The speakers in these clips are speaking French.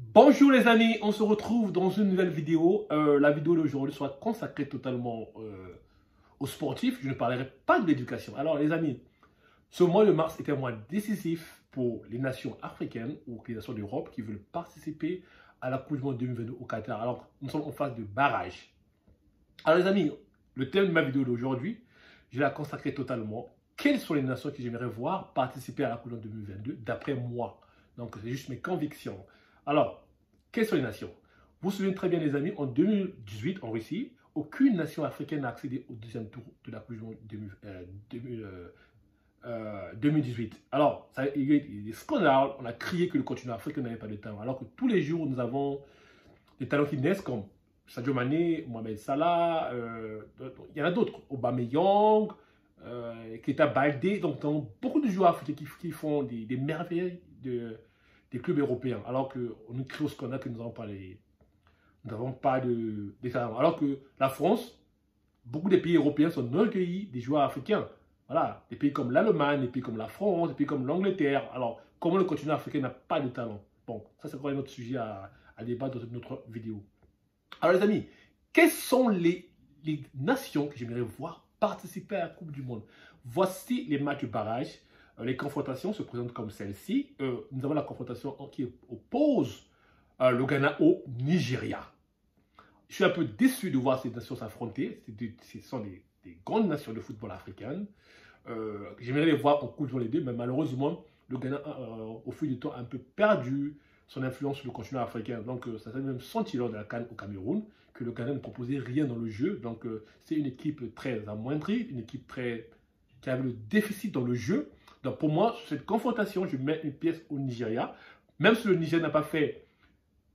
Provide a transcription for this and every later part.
Bonjour les amis, on se retrouve dans une nouvelle vidéo. La vidéo d'aujourd'hui sera consacrée totalement aux sportifs. Je ne parlerai pas de l'éducation. Alors les amis, ce mois de mars est un mois décisif pour les nations africaines ou les nations d'Europe qui veulent participer à la Coupe du Monde 2022 au Qatar. Alors nous sommes en phase de barrage. Alors les amis, le thème de ma vidéo d'aujourd'hui, je la consacrer totalement. Quelles sont les nations que j'aimerais voir participer à la Coupe du Monde 2022 d'après moi? Donc c'est juste mes convictions. Alors, quelles sont les nations? Vous vous souvenez très bien les amis, en 2018 en Russie, aucune nation africaine n'a accédé au deuxième tour de la Coupe du Monde 2018. Alors, il y a eu des scandales, on a crié que le continent africain n'avait pas de talent, alors que tous les jours nous avons des talents qui naissent comme Sadio Mané, Mohamed Salah, il y en a d'autres, Aubameyang, Keita Baldé, donc beaucoup de joueurs africains qui font des merveilles des clubs européens, alors qu'on nous crie au scandale que nous n'avons pas de talent. Alors que la France, beaucoup des pays européens sont non accueillis des joueurs africains. Voilà, des pays comme l'Allemagne, des pays comme la France, des pays comme l'Angleterre. Alors, comment le continent africain n'a pas de talent? Bon, ça c'est encore un autre sujet à débattre dans une autre vidéo. Alors les amis, quelles sont les nations que j'aimerais voir participer à la Coupe du Monde? Voici les matchs de barrage. Les confrontations se présentent comme celle-ci. Nous avons la confrontation qui oppose le Ghana au Nigeria. Je suis un peu déçu de voir ces nations s'affronter. Ce sont des grandes nations de football africaines. J'aimerais les voir en Coupe du Monde les deux, mais malheureusement, le Ghana, au fil du temps, a un peu perdu son influence sur le continent africain. Donc, ça s'est même senti lors de la CAN au Cameroun que le Ghana ne proposait rien dans le jeu. Donc, c'est une équipe très amoindrie, une équipe qui avait le déficit dans le jeu. Donc, pour moi, sur cette confrontation, je mets une pièce au Nigeria. Même si le Nigeria n'a pas fait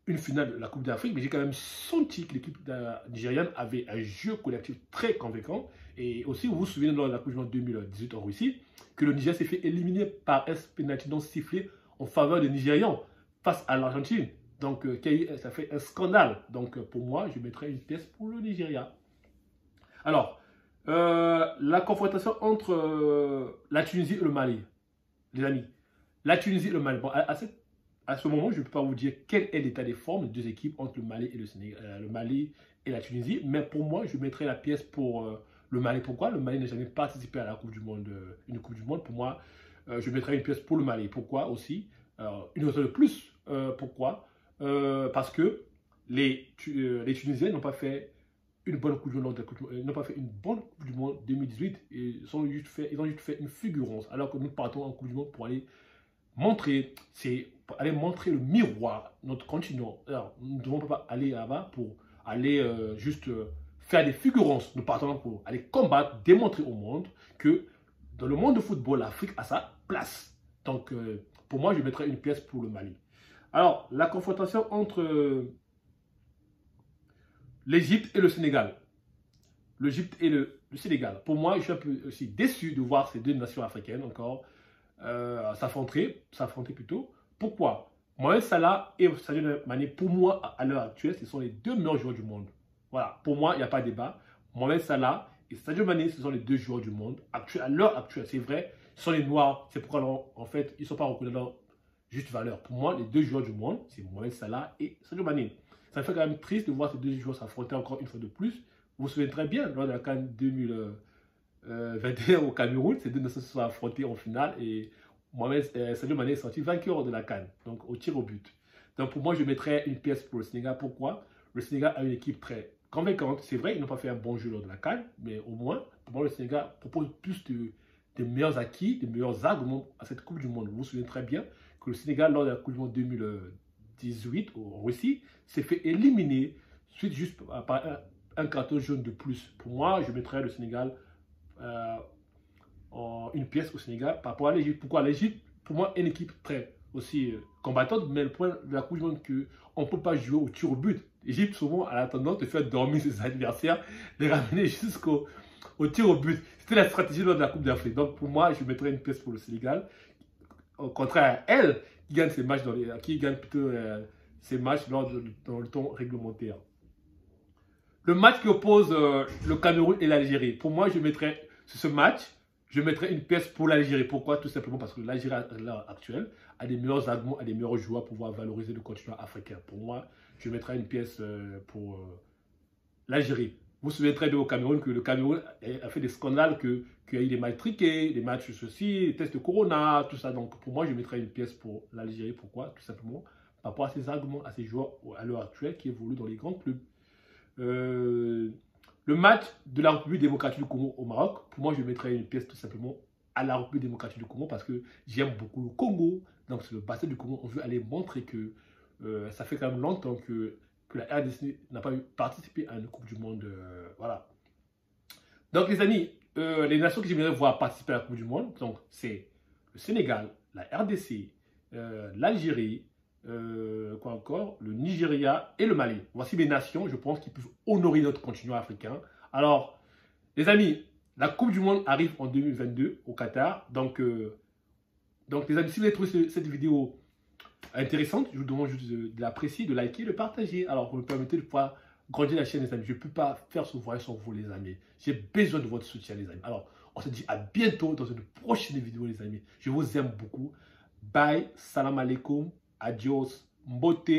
une finale de la Coupe d'Afrique, mais j'ai quand même senti que l'équipe nigériane avait un jeu collectif très convaincant. Et aussi, vous vous souvenez lors de la Coupe du Monde 2018 en Russie, que le Nigeria s'est fait éliminer par un penalty non sifflé en faveur des Nigérians face à l'Argentine. Donc, ça fait un scandale. Donc, pour moi, je mettrais une pièce pour le Nigeria. Alors, la confrontation entre la Tunisie et le Mali, les amis. La Tunisie et le Mali. Bon, à ce moment, je ne peux pas vous dire quel est l'état des formes des deux équipes entre le Mali et le Mali et la Tunisie. Mais pour moi, je mettrais la pièce pour le Mali. Pourquoi? Le Mali n'a jamais participé à la Coupe du Monde, une Coupe du Monde. Pour moi, je mettrais une pièce pour le Mali. Pourquoi aussi? Une raison de plus. Pourquoi? Parce que les Tunisiens n'ont pas fait une bonne Coupe du Monde, ils n'ont pas fait une bonne Coupe du Monde 2018 et ils ont juste fait une figurance, alors que nous partons en Coupe du Monde pour aller montrer, le miroir, notre continent. Alors, nous ne devons pas aller là-bas pour aller juste faire des figurances. Nous partons pour aller combattre, démontrer au monde que dans le monde de football, l'Afrique a sa place. Donc, pour moi, je mettrais une pièce pour le Mali. Alors, la confrontation entre l'Égypte et le Sénégal. L'Égypte et le Sénégal. Pour moi, je suis un peu aussi déçu de voir ces deux nations africaines encore s'affronter plutôt. Pourquoi? Mohamed Salah et Sadio Mané, pour moi, à l'heure actuelle, ce sont les deux meilleurs joueurs du monde. Voilà, pour moi, il n'y a pas de débat. Mohamed Salah et Sadio Mané, ce sont les deux joueurs du monde. À l'heure actuelle, c'est vrai, ce sont les Noirs. C'est pourquoi, en fait, ils ne sont pas reconnus dans juste valeur. Pour moi, les deux joueurs du monde, c'est Mohamed Salah et Sadio Mané. Ça me fait quand même triste de voir ces deux joueurs s'affronter encore une fois de plus. Vous vous souvenez très bien, lors de la CAN 2021 au Cameroun, ces deux nations se sont affrontées en finale et Sadio Mané est sorti vainqueur de la CAN, donc au tir au but. Donc pour moi, je mettrais une pièce pour le Sénégal. Pourquoi? Le Sénégal a une équipe très convaincante. C'est vrai, ils n'ont pas fait un bon jeu lors de la CAN, mais au moins, pour moi, le Sénégal propose plus de meilleurs acquis, de meilleurs arguments à cette Coupe du Monde. Vous vous souvenez très bien que le Sénégal, lors de la Coupe du Monde 2018 en Russie, s'est fait éliminer suite juste par un carton jaune de plus. Pour moi, je mettrais le Sénégal en une pièce au Sénégal par rapport à l'Égypte. Pourquoi? L'Égypte, pour moi, est une équipe très aussi combattante, mais le point de la Coupe du Monde qu'on ne peut pas jouer au tir au but. L'Égypte, souvent, a la tendance de faire dormir ses adversaires, les ramener jusqu'au tir au but. C'était la stratégie lors de la Coupe d'Afrique. Donc, pour moi, je mettrais une pièce pour le Sénégal. Au contraire à elle, qui gagne ses matchs ces matchs dans le temps réglementaire. Le match qui oppose le Cameroun et l'Algérie. Pour moi, je mettrais sur ce match, je mettrais une pièce pour l'Algérie. Pourquoi? Tout simplement parce que l'Algérie, à l'heure actuelle, a des meilleurs arguments, a des meilleurs joueurs pour pouvoir valoriser le continent africain. Pour moi, je mettrais une pièce pour l'Algérie. Vous vous souvenez très bien au Cameroun que le Cameroun a fait des scandales, qu'il y a eu des matchs truqués, des matchs ceci, des tests de Corona, tout ça. Donc pour moi, je mettrais une pièce pour l'Algérie. Pourquoi? Tout simplement par rapport à ces arguments, à ces joueurs à l'heure actuelle qui évoluent dans les grands clubs. Le match de la République démocratique du Congo au Maroc, pour moi, je mettrais une pièce tout simplement à la République démocratique du Congo parce que j'aime beaucoup le Congo. Donc, c'est le bassin du Congo. On veut aller montrer que ça fait quand même longtemps que la RDC n'a pas participé à une Coupe du Monde. Voilà. Donc, les amis, les nations que j'aimerais voir participer à la Coupe du Monde, donc c'est le Sénégal, la RDC, l'Algérie, quoi encore, le Nigeria et le Mali. Voici mes nations, je pense, qui peuvent honorer notre continent africain. Alors, les amis, la Coupe du Monde arrive en 2022 au Qatar. Donc les amis, si vous avez trouvé cette vidéo intéressante, je vous demande juste de l'apprécier, de liker, de partager. Alors, vous me permettez de pouvoir grandir la chaîne, les amis. Je ne peux pas faire ce voyage sans vous, les amis. J'ai besoin de votre soutien, les amis. Alors, on se dit à bientôt dans une prochaine vidéo, les amis. Je vous aime beaucoup. Bye, salam alaikum, adios, mbote.